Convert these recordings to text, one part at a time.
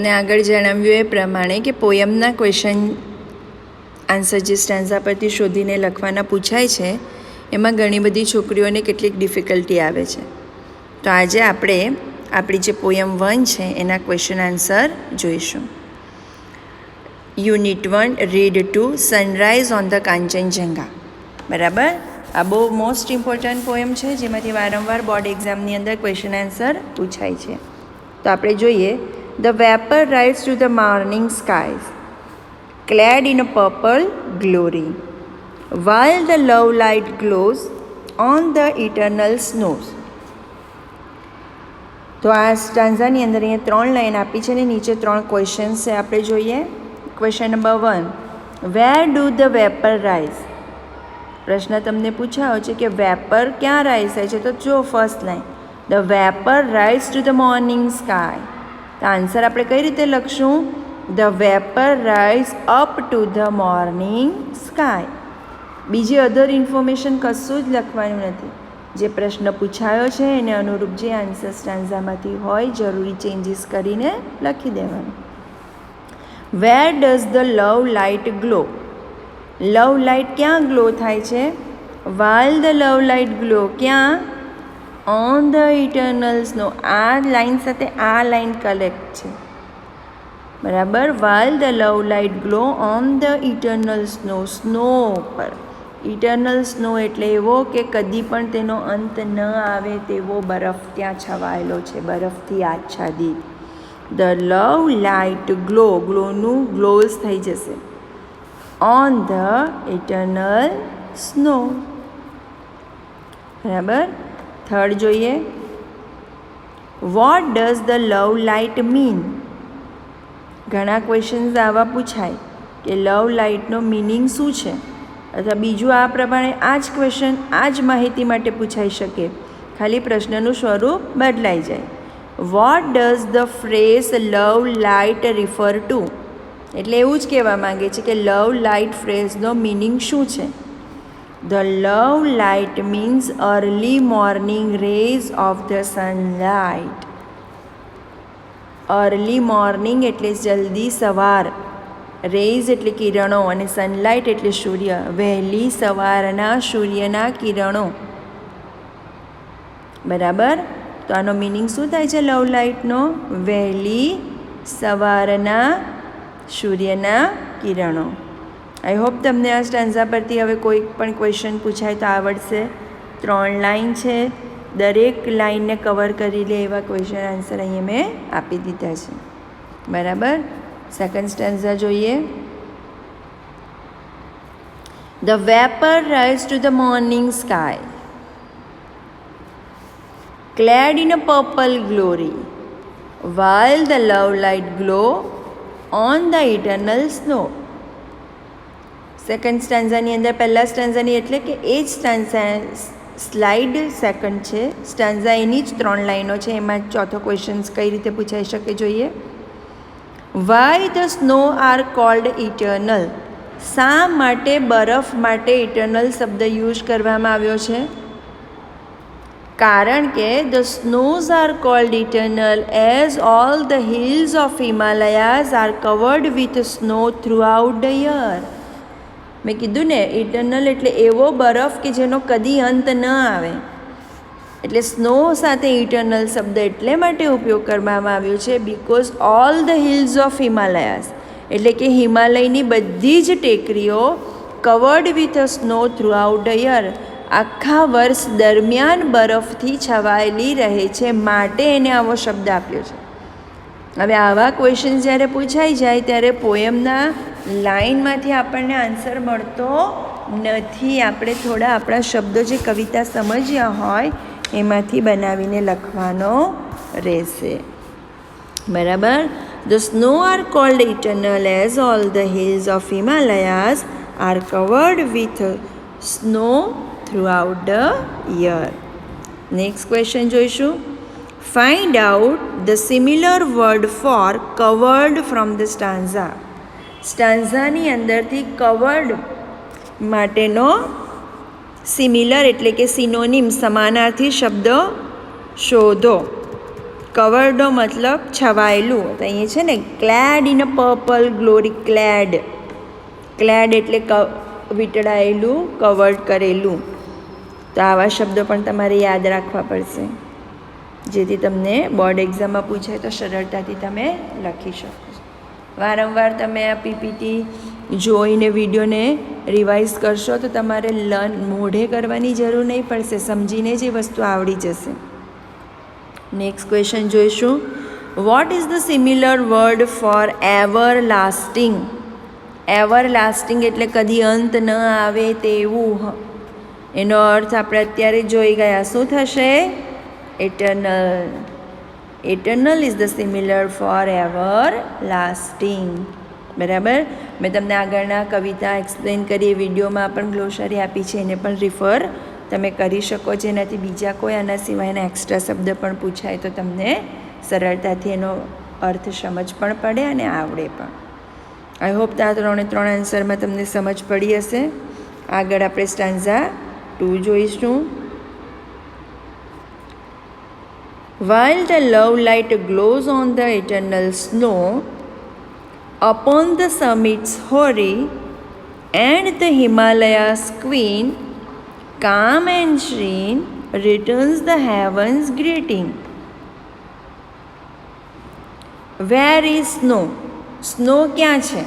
અને આગળ જણાવ્યું એ પ્રમાણે કે પોયમના ક્વેશ્ચન આન્સર જે સ્ટેન્ઝા પરથી શોધીને લખવાના પૂછાય છે એમાં ઘણી બધી છોકરીઓને કેટલીક ડિફિકલ્ટી આવે છે. તો આજે આપણે આપણી જે પોયમ 1 છે એના ક્વેશ્ચન આન્સર જોઈશું. Unit 1 read to sunrise on the Kanchenjunga. બરાબર, આ બહુ મોસ્ટ ઇમ્પોર્ટન્ટ પોયમ છે જેમાંથી વારંવાર બોર્ડ એક્ઝામની અંદર ક્વેશ્ચન આન્સર પૂછાય છે. તો આપણે જોઈએ. The vapor rises to the morning skies, clad in a purple glory, while the love light glows on the eternal snows. તો આ સ્ટાન્ઝાની અંદર અહીંયા 3 લાઈન આપી છે ને નીચે 3 ક્વેશ્ચન્સ છે. આપણે જોઈએ. Question number 1, where do the vapour rise? પ્રશ્ન તમને પૂછાયો છે કે વેપર ક્યાં રાઇઝ થાય છે? તો જો first line, the vapour rise to the morning sky. તો આન્સર આપણે કઈ રીતે લખશું? The vapour rise up to the morning sky. બીજી અધર ઇન્ફોર્મેશન કશું જ લખવાનું નથી. જે પ્રશ્ન પૂછાયો છે એને અનુરૂપ જે આન્સર સ્ટાન્ઝામાંથી હોય જરૂરી ચેન્જીસ કરીને લખી દેવાનું. Where does the love light glow? Love light ક્યાં ગ્લો થાય છે? While the love light glow ક્યાં? On the eternal snow. આ લાઈન સાથે આ લાઈન કલેક્ટ છે. બરાબર. While the love light glow on the eternal snow. Snow પર. ઇટરનલ સ્નો એટલે એવો કે કદી પણ તેનો અંત ન આવે તેવો બરફ ત્યાં છવાયેલો છે, બરફથી આચ્છાદિત. ધ લવ લાઇટ ગ્લો, ગ્લોનું ગ્લોઝ થઈ જશે. On the eternal snow. બરાબર. થર્ડ જોઈએ. What does the love light mean? ઘણા ક્વેશ્ચન્સ આવા પૂછાય કે લવ લાઇટનો મિનિંગ શું છે, અથવા બીજું આ પ્રમાણે આ જ ક્વેશ્ચન આ જ માહિતી માટે પૂછાઈ શકે, ખાલી પ્રશ્નનું સ્વરૂપ બદલાઈ જાય. Vote does the phrase love light refer two? એટલે એવું જ કહેવા માંગે છે કે લવ લાઇટ ફ્રેઝનો મિનિંગ શું છે? The love light means early morning rays of the sunlight. Early morning એટલે જલ્દી સવાર, રેઝ એટલે કિરણો અને સનલાઇટ એટલે સૂર્ય. વહેલી સવારના સૂર્યના કિરણો. બરાબર. તો આનો મિનિંગ શું થાય છે લવ લાઇટનો? વહેલી સવારના સૂર્યના કિરણો. આઈ હોપ તમને આ સ્ટાન્ઝા પરથી હવે કોઈ પણ ક્વેશ્ચન પૂછાય તો આવડશે. 3 લાઈન છે, દરેક લાઈનને કવર કરી લે એવા ક્વેશ્ચન આન્સર અહીંયા મેં આપી દીધા છે. બરાબર. સેકન્ડ સ્ટાન્ઝા જોઈએ. The vapour rise to the morning sky, clad in a purple glory, while the love light glow on the eternal snow. Second સ્ટાન્ઝાની અંદર પહેલા સ્ટાન્ઝાની એટલે કે એ જ સ્ટાન્ઝા સ્લાઇડ સેકન્ડ છે. સ્ટાન્ઝા એની જ 3 લાઈનો છે. એમાં ચોથો ક્વેશ્ચન્સ કઈ રીતે પૂછાઈ શકે જોઈએ. Why the snow are cold eternal? શા માટે બરફ માટે ઇટર્નલ શબ્દ યુઝ કરવામાં આવ્યો છે? કારણ કે the snows are cold eternal as all the hills of Himalayas are covered with snow throughout the year. મેં કીધું ને, ઇટર્નલ એટલે એવો બરફ કે જેનો કદી અંત ન આવે. એટલે સ્નો સાથે ઇટર્નલ શબ્દ એટલે માટે ઉપયોગ કરવામાં આવ્યો છે because all the hills of Himalayas એટલે કે હિમાલયની બધી જ ટેકરીઓ covered with a snow throughout the year, આખા વર્ષ દરમિયાન બરફથી છવાયેલી રહે છે, માટે એને આવો શબ્દ આપ્યો છે. હવે આવા ક્વેશ્ચન જ્યારે પૂછાઈ જાય ત્યારે પોયમના લાઈનમાંથી આપણને આન્સર મળતો નથી. આપણે થોડા આપણા શબ્દો જે કવિતા સમજ્યા હોય એમાંથી બનાવીને લખવાનો રહેશે. બરાબર. The snow are cold eternal as all the hills of Himalayas are covered with snow throughout the year. Next question જોઈશું. Find out the similar word for covered from the stanza. સ્ટાન્ઝાની અંદરથી કવર્ડ માટેનો similar એટલે કે synonym સમાનાર્થી શબ્દ શોધો. કવર્ડનો મતલબ છવાયેલું. તો અહીંયા છે ને clad in a purple glory. Clad એટલે વીંટળાયેલું, કવર્ડ કરેલું. તો આવા શબ્દો પણ તમારે યાદ રાખવા પડશે, જેથી તમને બોર્ડ એક્ઝામમાં પૂછાય તો સરળતાથી તમે લખી શકો. વારંવાર તમે આ પીપીટી જોઈને વિડીયોને રિવાઇઝ કરશો તો તમારે મોઢે કરવાની જરૂર નહીં પડશે, સમજીને જ એ વસ્તુ આવડી જશે. નેક્સ્ટ ક્વેશ્ચન જોઈશું. What is the similar word four ever lasting? Ever lasting એટલે કદી અંત ન આવે તેવું. એનો અર્થ આપણે અત્યારે જોઈ ગયા. શું થશે? Eternal. Eternal is the similar for everlasting. બરાબર. મેં તમને આગળના કવિતા એક્સપ્લેન કરી, વિડીયોમાં પણ ગ્લોસરી આપી છે, એને પણ રિફર તમે કરી શકો, જેનાથી બીજા કોઈ આના સિવાયના એક્સ્ટ્રા શબ્દ પણ પૂછાય તો તમને સરળતાથી એનો અર્થ સમજ પણ પડે અને આવડે પણ. આઈ હોપ આ 3 આન્સરમાં તમને સમજ પડી હશે. આગળ આપણે સ્ટાન્ઝા 2 જોઈશું. While the love light glows on the eternal snow, upon the summits hoary, and the Himalayas queen, calm and serene, returns the heaven's greeting. Where is snow? Snow ક્યાં છે?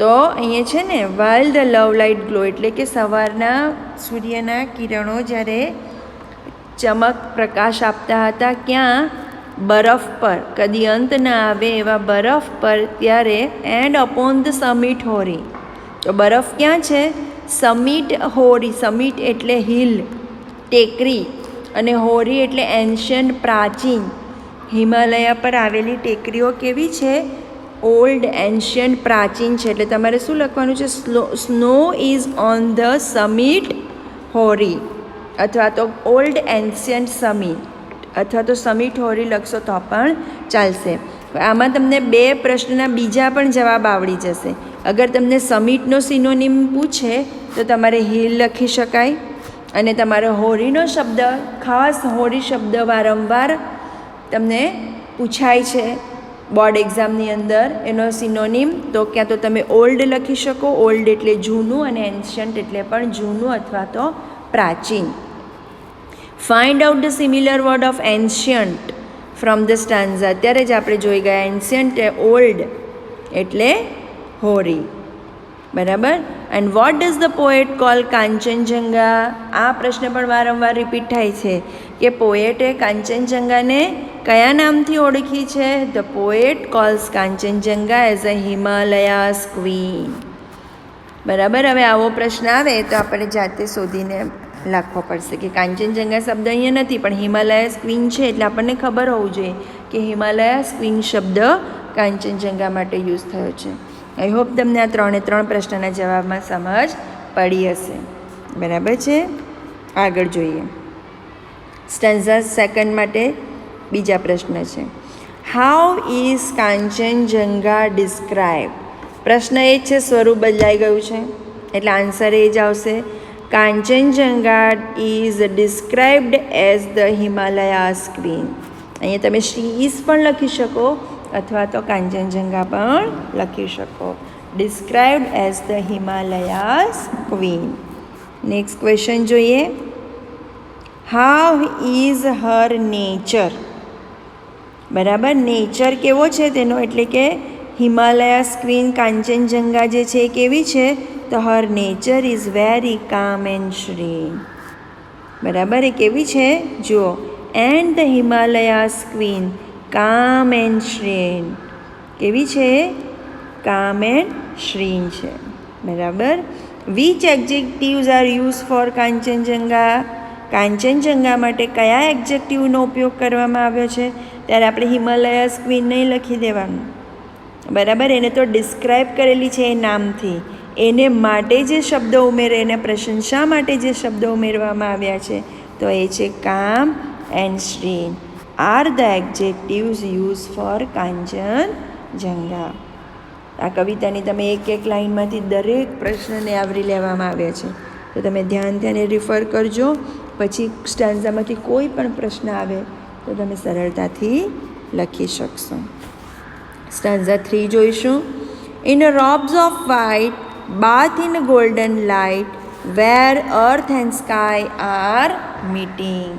તો અહીંયા છે ને while the love light glow એટલે કે સવારના સૂર્યના કિરણો જ્યારે ચમક પ્રકાશ આપતા હતા, ક્યાં? બરફ પર, કદી અંત ના આવે એવા બરફ પર. ત્યારે એન્ડ અપોન ધ સમિટ હોરી. તો બરફ ક્યાં છે? સમિટ હોરી. સમિટ એટલે હિલ, ટેકરી, અને હોરી એટલે એન્શન્ટ, પ્રાચીન. હિમાલયા પર આવેલી ટેકરીઓ કેવી છે? ઓલ્ડ, એન્શન્ટ, પ્રાચીન છે. એટલે તમારે શું લખવાનું છે? Snow is on the summit hoary, અથવા તો ઓલ્ડ એન્શિયન્ટ સમિટ, અથવા તો સમિટ હોરી લખશો તો પણ ચાલશે. આમાં તમને 2 પ્રશ્નના બીજા પણ જવાબ આવડી જશે. અગર તમને સમિટનો સિનોનિમ પૂછે તો તમારે હિલ લખી શકાય, અને તમારે હોરીનો શબ્દ, ખાસ હોરી શબ્દ વારંવાર તમને પૂછાય છે બોર્ડ એક્ઝામની અંદર, એનો સિનોનિમ તો ક્યાં તો તમે ઓલ્ડ લખી શકો. ઓલ્ડ એટલે જૂનું, અને એન્શન્ટ એટલે પણ જૂનું અથવા તો પ્રાચીન. Find out the similar word of ancient from the stanza. અત્યારે જ આપણે જોઈ ગયા એન્શિયન્ટ ઓલ્ડ એટલે હોરી. બરાબર. And what does the poet call Kanchenjunga? આ પ્રશ્ન પણ વારંવાર રિપીટ થાય છે કે પોએટે કાંચનજંગાને કયા નામથી ઓળખી છે? The poet calls Kanchenjunga as a Himalayas queen. બરાબર. હવે આવો પ્રશ્ન આવે તો આપણે જાતે શોધીને લખવો પડશે કે કાંચનજંગા શબ્દ અહીંયા નથી, પણ હિમાલયાસ ક્વીન છે, એટલે આપણને ખબર હોવું જોઈએ કે હિમાલયાસ ક્વીન શબ્દ કાંચનજંગા માટે યુઝ થયો છે. આઈ હોપ તમને આ 3 પ્રશ્નના જવાબમાં સમજ પડી હશે. બરાબર છે. આગળ જોઈએ. સ્ટેન્ઝા 2 માટે બીજા પ્રશ્ન છે. How is Kanchenjunga describe? પ્રશ્ન એ જ છે, સ્વરૂપ બદલાઈ ગયું છે એટલે આન્સર એ જ આવશે. Kanchenjunga is described as the Himalayas queen. અહીંયા તમે શી ઇઝ પણ લખી શકો, અથવા તો કાંચનજંગા પણ લખી શકો. Described as the Himalayas queen. Next question જોઈએ. How is her nature? બરાબર. નેચર કેવો છે તેનો, એટલે કે હિમાલયાસ ક્વીન કાંચનજંગા જે છે એ કેવી છે? તો her nature is very calm and serene. બરાબર. એ કેવી છે? જુઓ. And the Himalayas queen calm and serene. કેવી છે? કામ એન્ડ શ્રીન છે. બરાબર. Which adjectives are use for Kanchenjunga? Kanchenjunga માટે કયા એડજેક્ટિવનો ઉપયોગ કરવામાં આવ્યો છે? ત્યારે આપણે હિમાલયાસ ક્વીન નહીં લખી દેવાનું. બરાબર. એને તો ડિસ્ક્રાઇબ કરેલી છે એ નામથી. એને માટે જે શબ્દો ઉમેરે, એને પ્રશંસા માટે જે શબ્દો ઉમેરવામાં આવ્યા છે તો એ છે calm and serene are the adjectives use for Kanchenjunga. આ કવિતાની તમે એક લાઇનમાંથી દરેક પ્રશ્નને આવરી લેવામાં આવ્યા છે, તો તમે ધ્યાનથી આને રિફર કરજો. પછી સ્ટાન્ઝામાંથી કોઈ પણ પ્રશ્ન આવે તો તમે સરળતાથી લખી શકશો. સ્ટાન્ઝા 3 જોઈશું. In robes of white bath in golden light where earth and sky are meeting.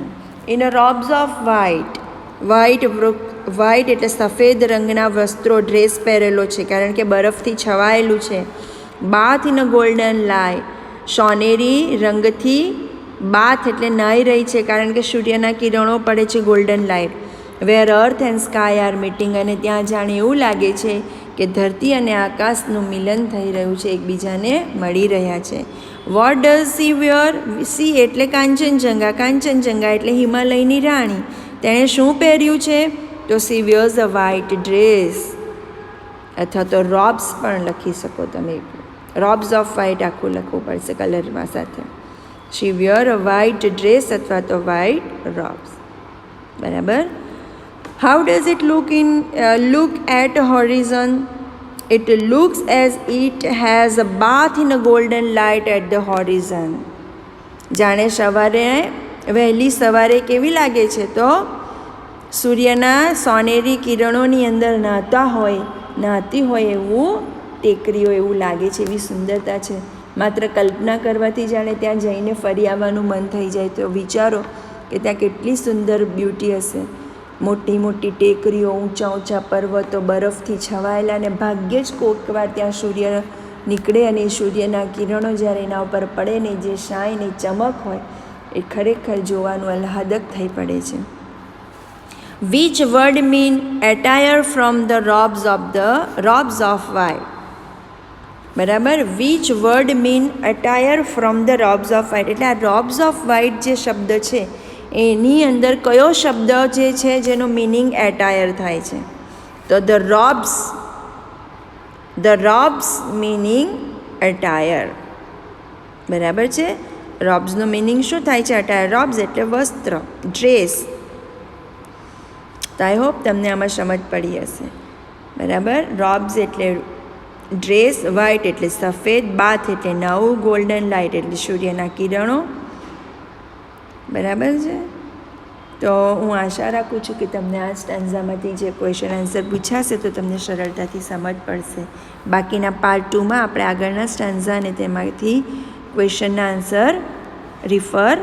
In robes of white, white એટલે સફેદ રંગના વસ્ત્રો ડ્રેસ પહેરેલો છે કારણ કે બરફથી છવાયેલું છે. બાથ ઇન ગોલ્ડન લાઇટ, સોનેરી રંગથી બાથ એટલે નાહી રહી છે કારણ કે સૂર્યના કિરણો પડે છે golden light. Where earth and sky are meeting, અને ત્યાં જાણે એવું લાગે છે કે ધરતી અને આકાશનું મિલન થઈ રહ્યું છે, એકબીજાને મળી રહ્યા છે. What does she wear? She એટલે કાંચનજંગા, કાંચનજંગા એટલે હિમાલયની રાણી. તેણે શું પહેર્યું છે? તો સી વેયર્સ અ વ્હાઇટ ડ્રેસ, અથવા તો રોબ્સ પણ લખી શકો તમે. રોબ્સ ઓફ વ્હાઇટ આખું લખવું પડશે કલરમાં સાથે. શી વેયર અ વ્હાઇટ ડ્રેસ અથવા તો વ્હાઇટ રોબ્સ. બરાબર. How does it look at horizon? It looks as it has a bath in a golden light at the horizon. જાણે સવારે વહેલી સવારે કેવી લાગે છે? તો સૂર્યના સોનેરી કિરણોની અંદર નહાતી હોય એવું ટેકરીઓ એવું લાગે છે, એવી સુંદરતા છે. માત્ર કલ્પના કરવાથી જાણે ત્યાં જઈને ફરી આવવાનું મન થઈ જાય. તો વિચારો કે ત્યાં કેટલી સુંદર બ્યુટી હશે. મોટી મોટી ટેકરીઓ, ઊંચા ઊંચા પર્વતો, બરફથી છવાયેલા, અને ભાગ્યે જ કોઈક વાર ત્યાં સૂર્ય નીકળે અને સૂર્યના કિરણો જ્યારે એના ઉપર પડે ને જે શાઇન, એ ચમક હોય, એ ખરેખર જોવાનું આહ્લાદક થઈ પડે છે. Which word mean attire from the robes of white. બરાબર. Which word mean attire from the robes of white, એટલે આ રોબ્સ ઓફ વ્હાઇટ જે શબ્દ છે એની અંદર કયો શબ્દ જે છે જેનો મિનિંગ એટાયર થાય છે? તો ધ રોબ્સ મિનિંગ એટાયર. બરાબર છે. રોબ્સનો મિનિંગ શું થાય છે? એટાયર. રોબ્સ એટલે વસ્ત્ર, ડ્રેસ. તો આઈ હોપ તમને આમાં સમજ પડી હશે. બરાબર. રોબ્સ એટલે ડ્રેસ, વ્હાઇટ એટલે સફેદ, બાથ એટલે નવું, ગોલ્ડન લાઇટ એટલે સૂર્યના કિરણો. બરાબર છે. તો હું આશા રાખું છું કે તમને આ સ્ટાન્ઝામાંથી જે ક્વેશ્ચન આન્સર પૂછાશે તો તમને સરળતાથી સમજ પડશે. બાકીના પાર્ટ 2માં આપણે આગળના સ્ટાન્ઝા અને તેમાંથી ક્વેશ્ચનના આન્સર રિફર